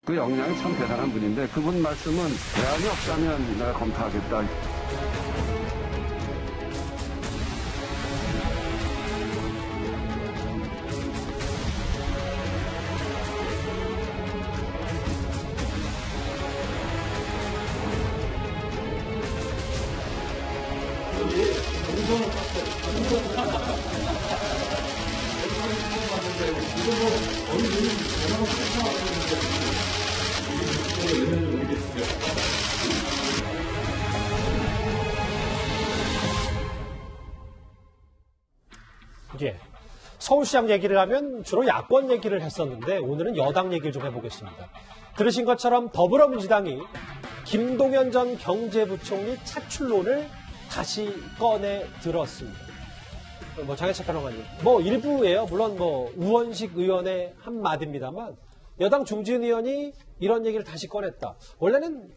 그 역량이 참 대단한 분인데 그분 말씀은 대안이 없다면 내가 검토하겠다. 예. 서울시장 얘기를 하면 주로 야권 얘기를 했었는데 오늘은 여당 얘기를 좀 해보겠습니다. 들으신 것처럼 더불어민주당이 김동연 전 경제부총리 차출론을 다시 꺼내 들었습니다. 장혜철 평론가님, 일부예요. 물론 우원식 의원의 한마디입니다만 여당 중진 의원이 이런 얘기를 다시 꺼냈다. 원래는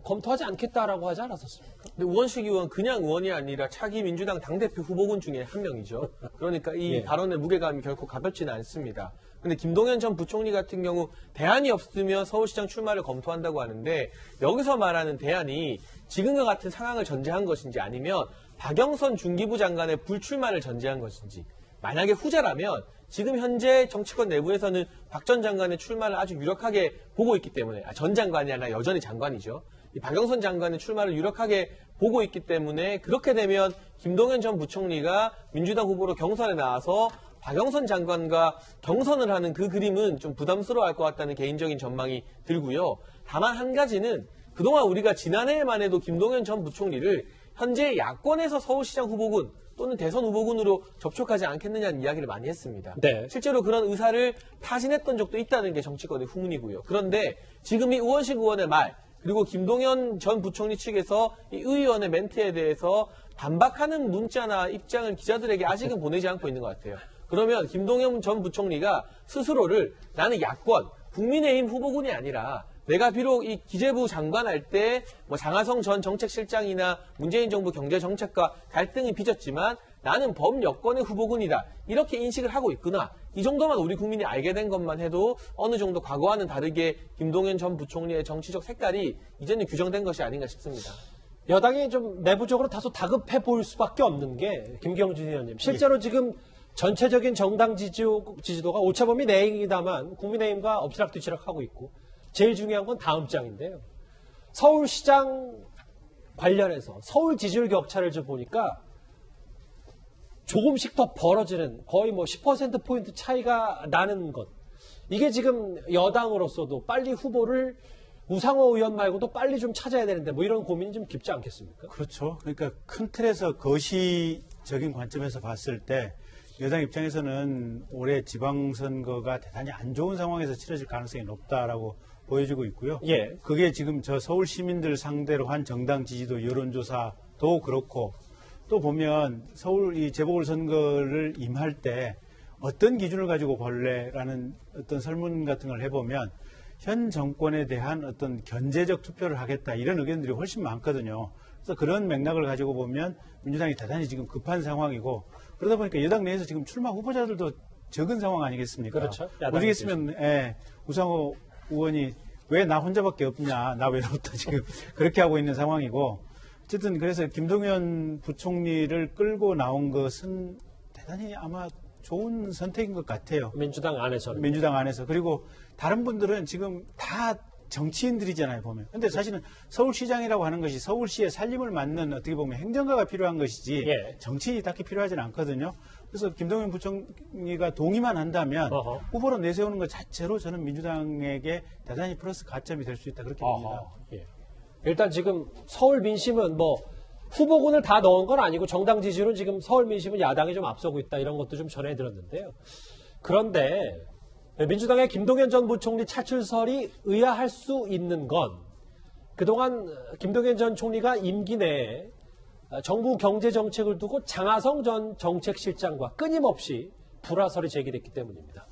검토하지 않겠다라고 하지 않았었습니까? 근데 우원식 의원 그냥 의원이 아니라 차기 민주당 당대표 후보군 중에 한 명이죠. 그러니까 이 발언의 무게감이 결코 가볍지는 않습니다. 근데 김동연 전 부총리 같은 경우 대안이 없으면 서울시장 출마를 검토한다고 하는데 여기서 말하는 대안이 지금과 같은 상황을 전제한 것인지 아니면 박영선 중기부 장관의 불출마를 전제한 것인지, 만약에 후자라면 지금 현재 정치권 내부에서는 박 전 장관의 출마를 아주 유력하게 보고 있기 때문에, 전 장관이 아니라 여전히 장관이죠. 이 박영선 장관의 출마를 유력하게 보고 있기 때문에 그렇게 되면 김동연 전 부총리가 민주당 후보로 경선에 나와서 박영선 장관과 경선을 하는 그 그림은 좀 부담스러워할 것 같다는 개인적인 전망이 들고요. 다만 한 가지는 그동안 우리가 지난해에만 해도 김동연 전 부총리를 현재 야권에서 서울시장 후보군 또는 대선 후보군으로 접촉하지 않겠느냐는 이야기를 많이 했습니다. 네. 실제로 그런 의사를 타진했던 적도 있다는 게 정치권의 후문이고요. 그런데 지금 이 우원식 의원의 말, 그리고 김동연 전 부총리 측에서 이 의원의 멘트에 대해서 반박하는 문자나 입장을 기자들에게 아직은 보내지 않고 있는 것 같아요. 그러면 김동연 전 부총리가 스스로를 나는 야권, 국민의힘 후보군이 아니라 내가 비록 이 기재부 장관할 때 장하성 전 정책실장이나 문재인 정부 경제정책과 갈등이 빚었지만 나는 범여권의 후보군이다. 이렇게 인식을 하고 있구나. 이 정도만 우리 국민이 알게 된 것만 해도 어느 정도 과거와는 다르게 김동연 전 부총리의 정치적 색깔이 이제는 규정된 것이 아닌가 싶습니다. 여당이 좀 내부적으로 다소 다급해 보일 수밖에 없는 게 김경준 의원님. 실제로 지금 전체적인 정당 지지도가 오차범위 내입니다만 국민의힘과 엎치락뒤치락 하고 있고 제일 중요한 건 다음 장인데요. 서울시장 관련해서 서울 지지율 격차를 좀 보니까 조금씩 더 벌어지는 거의 10%포인트 차이가 나는 것. 이게 지금 여당으로서도 빨리 후보를 우상호 의원 말고도 빨리 좀 찾아야 되는데 이런 고민이 좀 깊지 않겠습니까? 그렇죠. 그러니까 큰 틀에서 거시적인 관점에서 봤을 때 여당 입장에서는 올해 지방선거가 대단히 안 좋은 상황에서 치러질 가능성이 높다라고 보여지고 있고요. 예. 그게 지금 저 서울 시민들 상대로 한 정당 지지도 여론조사도 그렇고 또 보면 서울 이 재보궐선거를 임할 때 어떤 기준을 가지고 볼래라는 어떤 설문 같은 걸 해보면 현 정권에 대한 어떤 견제적 투표를 하겠다 이런 의견들이 훨씬 많거든요. 그래서 그런 맥락을 가지고 보면 민주당이 대단히 지금 급한 상황이고 그러다 보니까 여당 내에서 지금 출마 후보자들도 적은 상황 아니겠습니까? 그렇죠. 오직 있으면 우상호 의원이 왜 나 혼자밖에 없냐, 나 외롭다 지금 그렇게 하고 있는 상황이고 어쨌든 그래서 김동연 부총리를 끌고 나온 것은 대단히 아마 좋은 선택인 것 같아요. 민주당 안에서는. 민주당 안에서. 그리고 다른 분들은 지금 다 정치인들이잖아요, 보면. 근데 사실은 서울시장이라고 하는 것이 서울시의 살림을 맡는 어떻게 보면 행정가가 필요한 것이지 정치인이 딱히 필요하지는 않거든요. 그래서 김동연 부총리가 동의만 한다면 후보로 내세우는 것 자체로 저는 민주당에게 대단히 플러스 가점이 될 수 있다 그렇게 봅니다. 예. 일단 지금 서울 민심은 후보군을 다 넣은 건 아니고 정당 지지율은 지금 서울 민심은 야당이 좀 앞서고 있다 이런 것도 좀 전해드렸는데요. 그런데 민주당의 김동연 전 부총리 차출설이 의아할 수 있는 건 그동안 김동연 전 총리가 임기 내에 정부 경제정책을 두고 장하성 전 정책실장과 끊임없이 불화설이 제기됐기 때문입니다.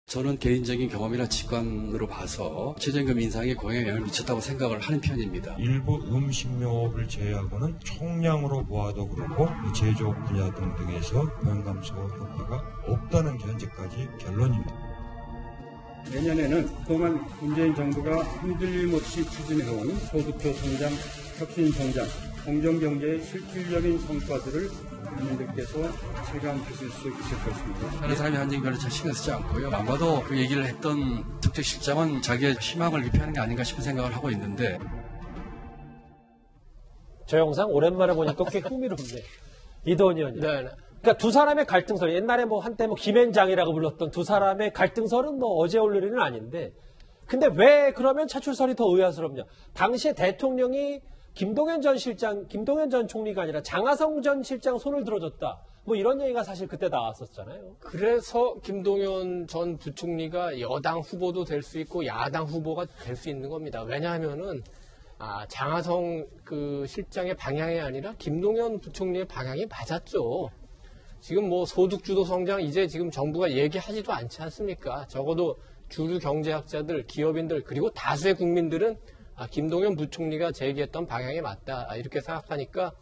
저는 개인적인 경험이나 직관으로 봐서 최저임금 인상에 영향을 미쳤다고 생각을 하는 편입니다. 일부 음식료업을 제외하고는 총량으로 보아도 그렇고 제조업 분야 등등에서 고용 감소 효과가 없다는 게 현재까지 결론입니다. 내년에는 그동안 문재인 정부가 흔들림 없이 추진해온 소득도 성장, 혁신 성장, 공정경제의 실질적인 성과들을 국민들께서 체감하실 수 있을 것입니다. 다른 사람이 한 얘기 별로 잘 신경 쓰지 않고요. 아마도 그 얘기를 했던 특정실장은 자기의 희망을 위배하는 게 아닌가 싶은 생각을 하고 있는데 저 영상 오랜만에 보니까 꽤 흥미롭네. 이도원 의원님. 네. 그러니까 두 사람의 갈등설, 옛날에 뭐 한때 뭐 김앤장이라고 불렀던 두 사람의 갈등설은 뭐 어제 올 일은 아닌데, 근데 왜 그러면 차출설이 더 의아스럽냐? 당시에 대통령이 김동연 전 총리가 아니라 장하성 전 실장 손을 들어줬다. 뭐 이런 얘기가 사실 그때 나왔었잖아요. 그래서 김동연 전 부총리가 여당 후보도 될 수 있고 야당 후보가 될 수 있는 겁니다. 왜냐하면은 장하성 그 실장의 방향이 아니라 김동연 부총리의 방향이 맞았죠. 지금 뭐 소득주도 성장 이제 지금 정부가 얘기하지도 않지 않습니까? 적어도 주류 경제학자들, 기업인들 그리고 다수의 국민들은 김동연 부총리가 제기했던 방향이 맞다 이렇게 생각하니까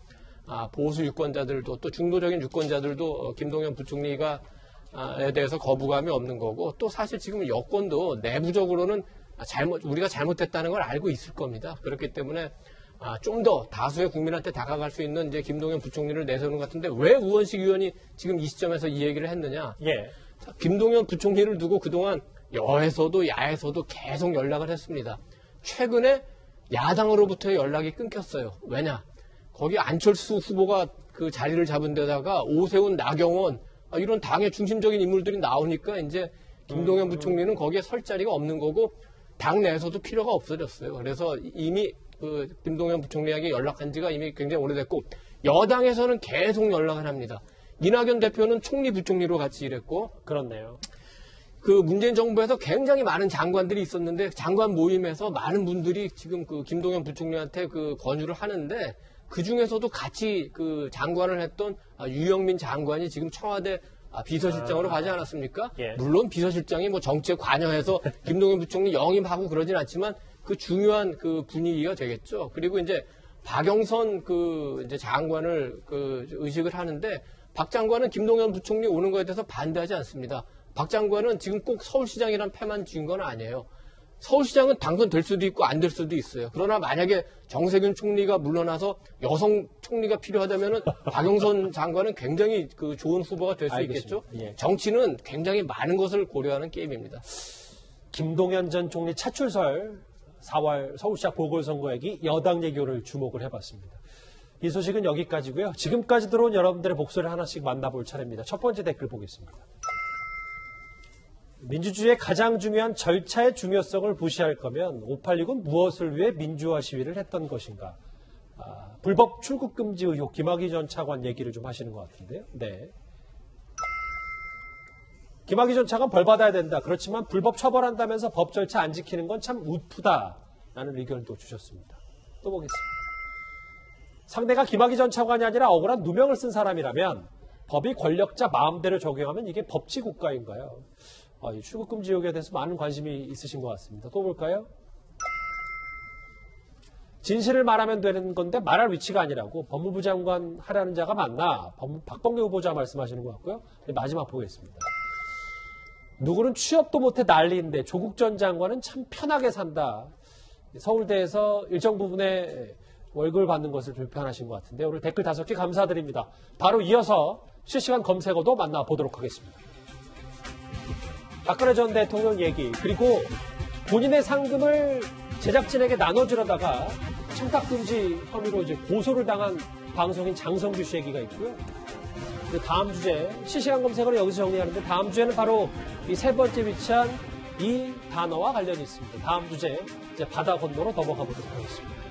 보수 유권자들도 또 중도적인 유권자들도 김동연 부총리가 에 대해서 거부감이 없는 거고 또 사실 지금 여권도 내부적으로는 우리가 잘못했다는 걸 알고 있을 겁니다. 그렇기 때문에 좀 더 다수의 국민한테 다가갈 수 있는 이제 김동연 부총리를 내세우는 것 같은데 왜 우원식 의원이 지금 이 시점에서 이 얘기를 했느냐? 예. 자, 김동연 부총리를 두고 그동안 여에서도 야에서도 계속 연락을 했습니다. 최근에 야당으로부터의 연락이 끊겼어요. 왜냐? 거기 안철수 후보가 그 자리를 잡은 데다가 오세훈, 나경원 이런 당의 중심적인 인물들이 나오니까 이제 김동연 부총리는 거기에 설 자리가 없는 거고 당 내에서도 필요가 없어졌어요. 그래서 이미 그 김동연 부총리에게 연락한 지가 이미 굉장히 오래됐고 여당에서는 계속 연락을 합니다. 이낙연 대표는 총리 부총리로 같이 일했고 그렇네요. 그 문재인 정부에서 굉장히 많은 장관들이 있었는데 장관 모임에서 많은 분들이 지금 그 김동연 부총리한테 그 권유를 하는데 그 중에서도 같이 그 장관을 했던 유영민 장관이 지금 청와대 비서실장으로 가지 않았습니까? 예. 물론 비서실장이 뭐 정치에 관여해서 김동연 부총리 영입하고 그러진 않지만 그 중요한 그 분위기가 되겠죠. 그리고 이제 박영선 그 이제 장관을 그 의식을 하는데 박 장관은 김동연 부총리 오는 거에 대해서 반대하지 않습니다. 박 장관은 지금 꼭 서울시장이란 패만 쥔 건 아니에요. 서울시장은 당선될 수도 있고 안 될 수도 있어요. 그러나 만약에 정세균 총리가 물러나서 여성 총리가 필요하다면은 박영선 장관은 굉장히 그 좋은 후보가 될 수 있겠죠. 예. 정치는 굉장히 많은 것을 고려하는 게임입니다. 김동연 전 총리 차출설 4월 서울시장 보궐선거 얘기 여당 얘기를 주목을 해봤습니다. 이 소식은 여기까지고요. 지금까지 들어온 여러분들의 목소리를 하나씩 만나볼 차례입니다. 첫 번째 댓글 보겠습니다. 민주주의의 가장 중요한 절차의 중요성을 무시할 거면 586은 무엇을 위해 민주화 시위를 했던 것인가? 불법 출국 금지 의혹 김학의 전 차관 얘기를 좀 하시는 것 같은데요. 네. 김학의 전 차관 벌 받아야 된다. 그렇지만 불법 처벌한다면서 법 절차 안 지키는 건 참 우프다라는 의견을 또 주셨습니다. 또 보겠습니다. 상대가 김학의 전 차관이 아니라 억울한 누명을 쓴 사람이라면 법이 권력자 마음대로 적용하면 이게 법치 국가인가요? 이 출국금지 의혹에 대해서 많은 관심이 있으신 것 같습니다. 또 볼까요? 진실을 말하면 되는 건데 말할 위치가 아니라고 법무부 장관 하라는 자가 맞나? 박범계 후보자 말씀하시는 것 같고요. 마지막 보겠습니다. 누구는 취업도 못해 난리인데 조국 전 장관은 참 편하게 산다. 서울대에서 일정 부분의 월급을 받는 것을 불편하신 것 같은데 오늘 댓글 5개 감사드립니다. 바로 이어서 실시간 검색어도 만나보도록 하겠습니다. 박근혜 전 대통령 얘기 그리고 본인의 상금을 제작진에게 나눠주려다가 청탁금지 혐의로 이제 고소를 당한 방송인 장성규 씨 얘기가 있고요. 다음 주제 실시간 검색어를 여기서 정리하는데 다음 주에는 바로 이 세 번째 위치한 이 단어와 관련이 있습니다. 다음 주제 이제 바다 건너로 넘어가 보도록 하겠습니다.